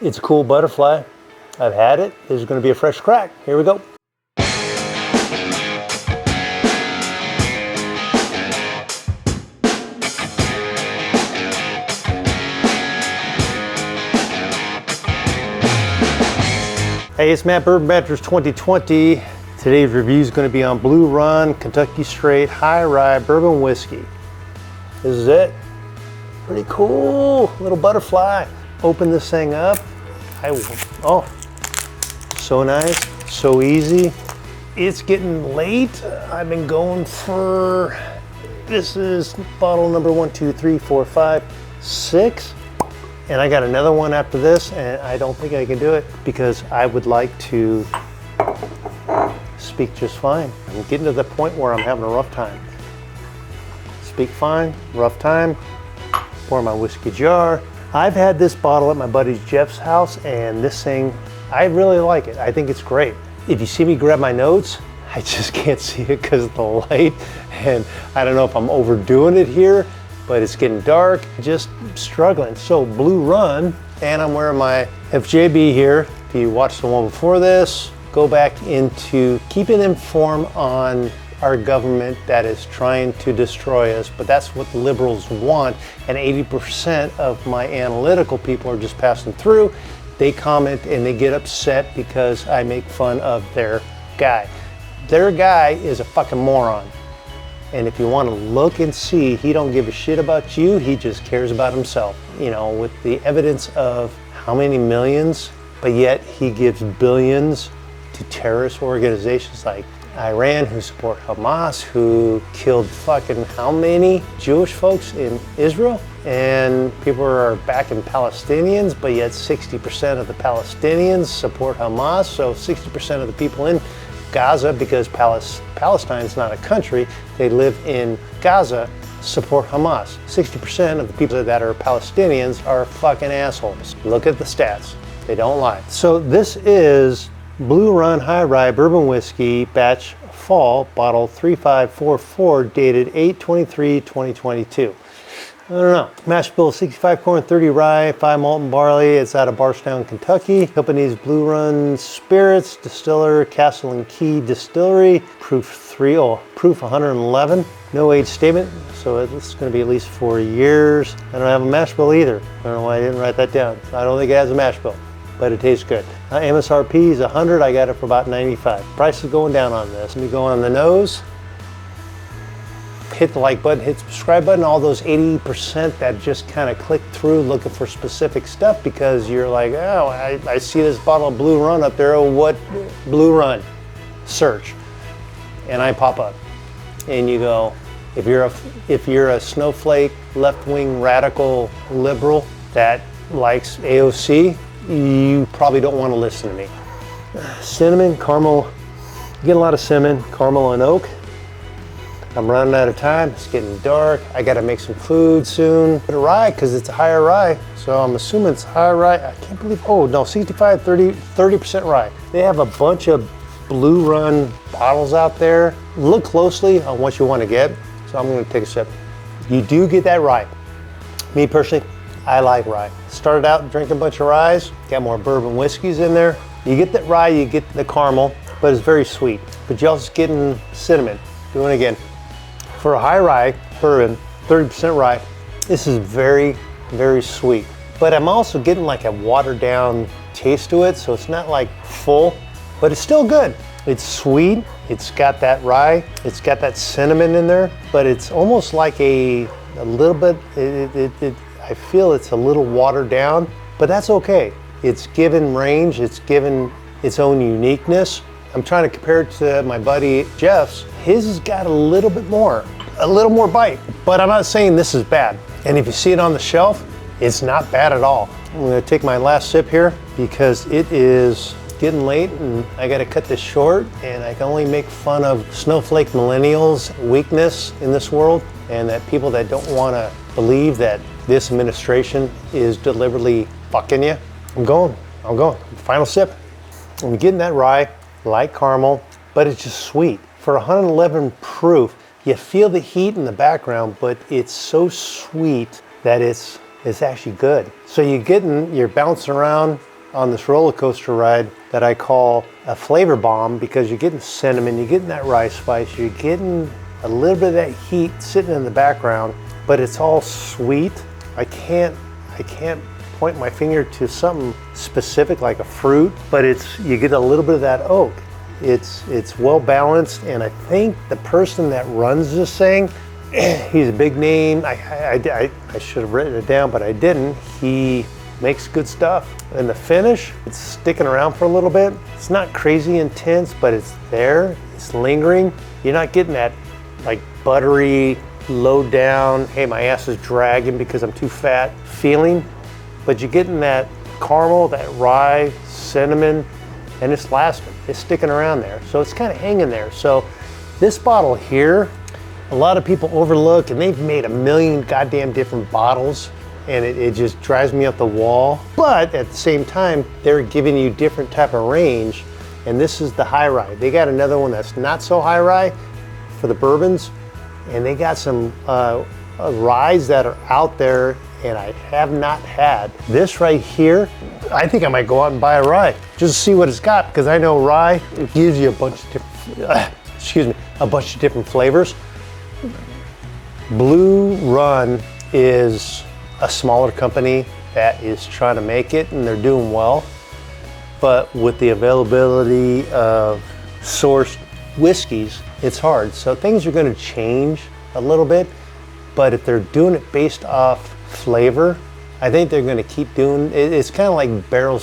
It's a cool butterfly. I've had it. This is going to be a fresh crack. Here we go. Hey, it's Matt, Bourbon Banters 2020. Today's review is going to be on Blue Run, Kentucky Straight, High Rye Bourbon Whiskey. This is it. Pretty cool little butterfly. Open this thing up. Oh, so nice, so easy. It's getting late. I've been going for, this is bottle number 1, 2, 3, 4, 5, 6. And I got another one after this, and I don't think I can do it because I would like to speak just fine. I'm getting to the point where I'm having a rough time. Speak fine, rough time, pour my whiskey jar. I've had this bottle at my buddy Jeff's house, and this thing, I really like it. I think it's great. If you see me grab my notes, I just can't see it because of the light, and I don't know if I'm overdoing it here, but it's getting dark, just struggling. So Blue Run, and I'm wearing my FJB here. If you watched the one before this, go back into keeping informed on our government that is trying to destroy us, but that's what the liberals want, and 80% of my analytical people are just passing through. They comment and they get upset because I make fun of their guy. Their guy is a fucking moron. And if you want to look and see, he don't give a shit about you, he just cares about himself. You know, with the evidence of how many millions, but yet he gives billions to terrorist organizations like Iran, who support Hamas, who killed fucking how many Jewish folks in Israel? And people are backing Palestinians, but yet 60% of the Palestinians support Hamas, so 60% of the people in Gaza, because Palestine's not a country, they live in Gaza, support Hamas. 60% of the people that are Palestinians are fucking assholes. Look at the stats, they don't lie. So this is Blue Run High Rye Bourbon Whiskey Batch Fall, bottle 3544, dated 8/23/2022. I don't know. Mash bill 65 corn, 30 rye, 5 malt and barley. It's out of Barstown, Kentucky. Company's Blue Run Spirits, distiller, Castle and Key Distillery, proof 111. No age statement, so it's going to be at least 4 years. I don't have a mash bill either. I don't know why I didn't write that down. I don't think it has a mash bill, but it tastes good. MSRP is 100. I got it for about 95. Price is going down on this. Let me go on the nose. Hit the like button, hit the subscribe button, all those 80% that just kind of click through looking for specific stuff because you're like, oh, I see this bottle of Blue Run up there, oh, what Blue Run? Search. And I pop up. And you go, if you're a snowflake, left-wing, radical liberal that likes AOC, you probably don't want to listen to me. Cinnamon, caramel, you get a lot of cinnamon, caramel, and oak. I'm running out of time, it's getting dark. I gotta make some food soon. Put a rye, because it's a higher rye. So I'm assuming it's higher rye. I can't believe, oh no, 65, 30% rye. They have a bunch of Blue Run bottles out there. Look closely on what you wanna get. So I'm gonna take a sip. You do get that rye. Me personally, I like rye. Started out drinking a bunch of ryes, got more bourbon whiskeys in there. You get that rye, you get the caramel, but it's very sweet. But you're also getting cinnamon. Doing it again. For a high rye bourbon, 30% rye, this is very, very sweet. But I'm also getting like a watered down taste to it, so it's not like full, but it's still good. It's sweet, it's got that rye, it's got that cinnamon in there, but it's almost like a little bit, I feel it's a little watered down, but that's okay. It's given range, it's given its own uniqueness. I'm trying to compare it to my buddy Jeff's. His has got a little more bite, but I'm not saying this is bad. And if you see it on the shelf, it's not bad at all. I'm gonna take my last sip here because it is getting late and I gotta cut this short, and I can only make fun of snowflake millennials' weakness in this world, and that people that don't wanna believe that this administration is deliberately fucking you. I'm going. Final sip. I'm getting that rye, light caramel, but it's just sweet. For 111 proof, you feel the heat in the background, but it's so sweet that it's actually good. So you're bouncing around, on this roller coaster ride that I call a flavor bomb, because you're getting cinnamon, you're getting that rye spice, you're getting a little bit of that heat sitting in the background, but it's all sweet. I can't point my finger to something specific like a fruit, but you get a little bit of that oak. It's well balanced, and I think the person that runs this thing, he's a big name. I should have written it down, but I didn't. He makes good stuff. And the finish, it's sticking around for a little bit. It's not crazy intense, but it's there, it's lingering. You're not getting that like buttery, low down, hey, my ass is dragging because I'm too fat feeling, but you're getting that caramel, that rye, cinnamon, and it's lasting, it's sticking around there. So it's kind of hanging there. So this bottle here, a lot of people overlook, and they've made a million goddamn different bottles, and it just drives me up the wall. But at the same time, they're giving you different type of range, and this is the high rye. They got another one that's not so high rye for the bourbons, and they got some ryes that are out there, and I have not had. This right here, I think I might go out and buy a rye just to see what it's got, because I know rye, it gives you a bunch of different, a bunch of different flavors. Blue Run is a smaller company that is trying to make it, and they're doing well. But with the availability of sourced whiskeys, it's hard. So things are going to change a little bit, but if they're doing it based off flavor, I think they're going to keep doing it. It's kind of like the Barrel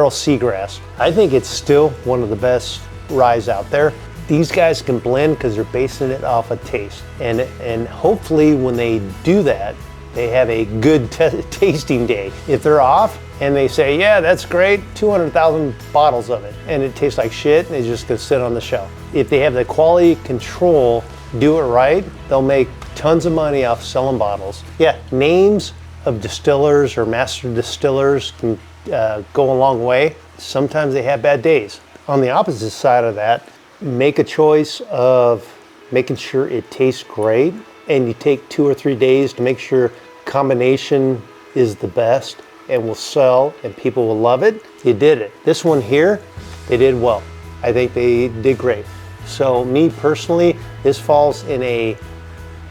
Seagrass. I think it's still one of the best ryes out there. These guys can blend because they're basing it off of taste, and hopefully when they do that, they have a good tasting day. If they're off and they say, yeah, that's great, 200,000 bottles of it, and it tastes like shit, and it's just gonna sit on the shelf. If they have the quality control, do it right, they'll make tons of money off selling bottles. Yeah, names of distillers or master distillers can go a long way. Sometimes they have bad days. On the opposite side of that, make a choice of making sure it tastes great, and you take 2 or 3 days to make sure combination is the best and will sell and people will love it. You did it. This one here, they did well. I think they did great. So me personally, this falls in a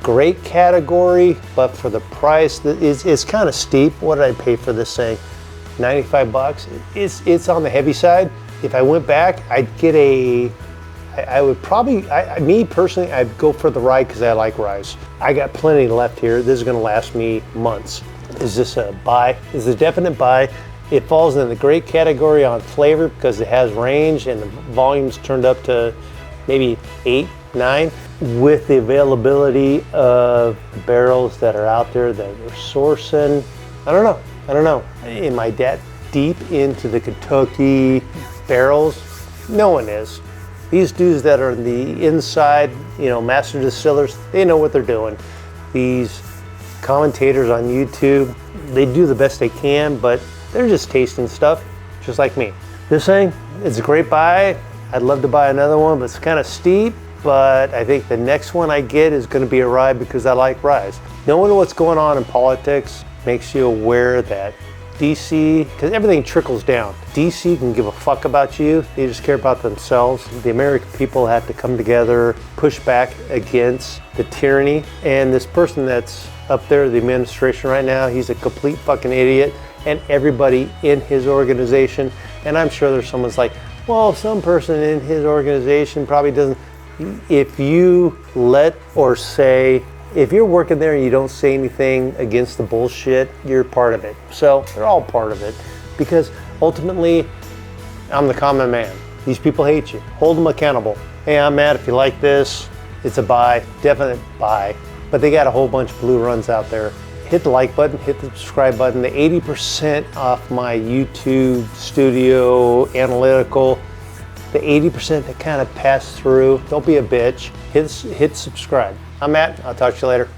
great category, but for the price, it's kind of steep. What did I pay for this thing? 95 bucks. It's on the heavy side. If I went back, I'd get I would probably, me personally, I'd go for the rye because I like ryes. I got plenty left here. This is gonna last me months. Is this a buy? It's a definite buy. It falls in the great category on flavor because it has range and the volume's turned up to maybe 8, 9. With the availability of barrels that are out there that we're sourcing, I don't know. Am I that deep into the Kentucky barrels? No one is. These dudes that are on the inside, master distillers, they know what they're doing. These commentators on YouTube, they do the best they can, but they're just tasting stuff, just like me. This thing, it's a great buy. I'd love to buy another one, but it's kind of steep. But I think the next one I get is going to be a rye because I like ryes. Knowing what's going on in politics makes you aware that DC, because everything trickles down. DC can give a fuck about you. They just care about themselves. The American people have to come together, push back against the tyranny. And this person that's up there, the administration right now, he's a complete fucking idiot. And everybody in his organization. And I'm sure there's someone's like, well, some person in his organization probably doesn't. If you let or say, if you're working there and you don't say anything against the bullshit, you're part of it. So they're all part of it because ultimately, I'm the common man. These people hate you. Hold them accountable. Hey, I'm mad if you like this. It's a buy, definite buy. But they got a whole bunch of blue runs out there. Hit the like button, hit the subscribe button. The 80% off my YouTube studio analytical, the 80% that kind of pass through, don't be a bitch. Hit subscribe. I'm Matt, I'll talk to you later.